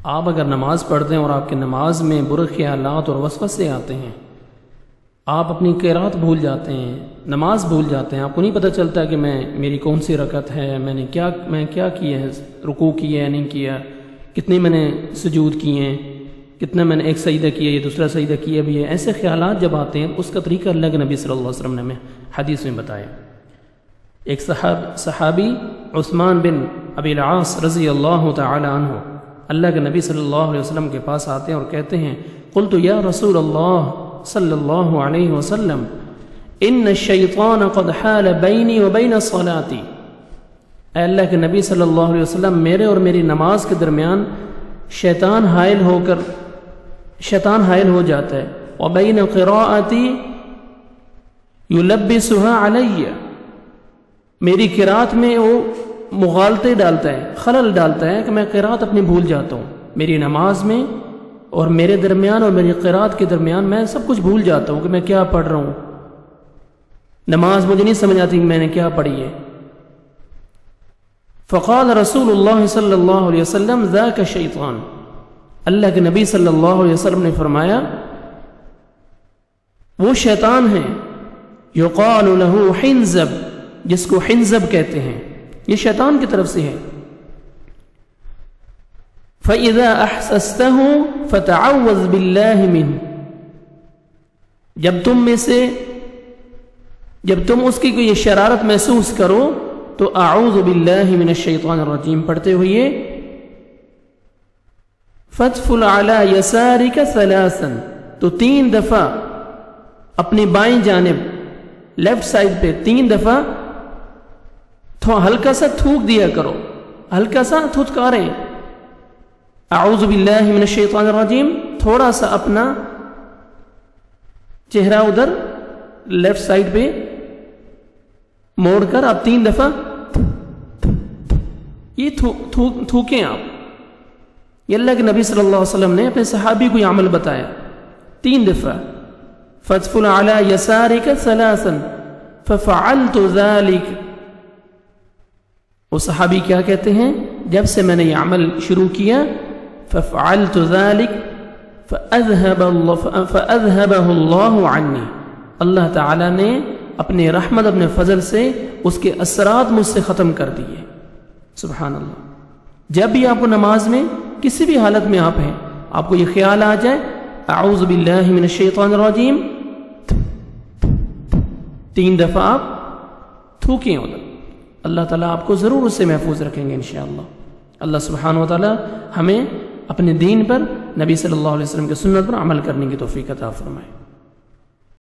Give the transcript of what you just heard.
آپ اگر نماز پڑھتے ہیں اور آپ کی نماز میں برے خیالات اور وسوسے آتے ہیں، آپ اپنی قرات بھول جاتے ہیں، نماز بھول جاتے ہیں، آپ کو نہیں پتہ چلتا کہ میری کون سی رکعت ہے، میں کیا کیا ہے، رکوع کیا ہے نہیں کیا، کتنے میں نے سجود کیے ہیں، کتنا میں نے ایک سجدہ کیا یا دوسرا سجدہ کیا بھی ہے، ایسے خیالات جب آتے ہیں اس کا طریقہ اللہ کے نبی صلی اللہ علیہ وسلم نے ہمیں حدیث میں بتایا۔ ایک صحابی عثمان بن ابی العاص رضی اللہ تعالی عنہ اللہ کے نبی صلی اللہ علیہ وسلم کے پاس آتے ہیں اور کہتے ہیں قلت یا رسول اللہ صلی اللہ علیہ وسلم ان الشیطان قد حال بینی و بین صلاتی، اے اللہ کے نبی صلی اللہ علیہ وسلم میرے اور میری نماز کے درمیان شیطان حائل ہو جاتا ہے، وبین قراءتی یلبسها علی، میری قرات میں وہ مغالطے ڈالتا ہے، خلل ڈالتا ہے کہ میں قرات اپنی بھول جاتا ہوں، میری نماز میں اور میرے درمیان اور میری قرات کے درمیان میں سب کچھ بھول جاتا ہوں کہ میں کیا پڑھ رہا ہوں، نماز مجھے نہیں سمجھ آتی کہ میں نے کیا پڑھی ہے۔ فقال رسول اللہ صلی اللہ علیہ وسلم ذاک شیطان، اللہ کے نبی صلی اللہ علیہ وسلم نے فرمایا وہ شیطان ہے، یقال له حنزب، جس کو حنزب کہتے ہیں، یہ شیطان کی طرف سے ہے۔ فَإِذَا أَحْسَسْتَهُ فَتَعَوَّذْ بِاللَّهِ مِنْهُ، جب تم اس کی کوئی شرارت محسوس کرو تو اعوذ باللہ من الشیطان الرجیم پڑھتے ہوئے فَتْفُلْ عَلَى يَسَارِكَ ثَلَاثًا، تو 3 دفعہ اپنی بائیں جانب لیفٹ سائڈ پہ 3 دفعہ ہلکا سا تھوک دیا کرو، ہلکا سا تھتکاریں، اعوذ باللہ من الشیطان الرجیم، تھوڑا سا اپنا چہرہ ادھر لیفٹ سائڈ پہ موڑ کر آپ 3 دفعہ یہ تھوکیں آپ۔ یہ اللہ کے نبی صلی اللہ علیہ وسلم نے اپنے صحابی کو یہ عمل بتایا، 3 دفعہ فَتْفُلْ عَلَى يَسَارِكَ ثَلَاثًا فَفَعَلْتُ ذَلِكَ، وہ صحابی کیا کہتے ہیں جب سے میں نے یہ عمل شروع کیا فَفَعَلْتُ ذَلِكَ فَأَذْهَبَهُ اللَّهُ عَنِّي، اللہ تعالیٰ نے اپنے رحمت اپنے فضل سے اس کے اثرات مجھ سے ختم کر دیے۔ سبحان اللہ۔ جب بھی آپ کو نماز میں کسی بھی حالت میں آپ ہیں، آپ کو یہ خیال آ جائے اعوذ باللہ من الشیطان الرجیم، 3 دفعہ آپ تھوکیں ادھر، اللہ تعالیٰ آپ کو ضرور اس سے محفوظ رکھیں گے انشاءاللہ۔ اللہ سبحانہ وتعالیٰ ہمیں اپنے دین پر، نبی صلی اللہ علیہ وسلم کے سنت پر عمل کرنے کی توفیق عطا فرمائے۔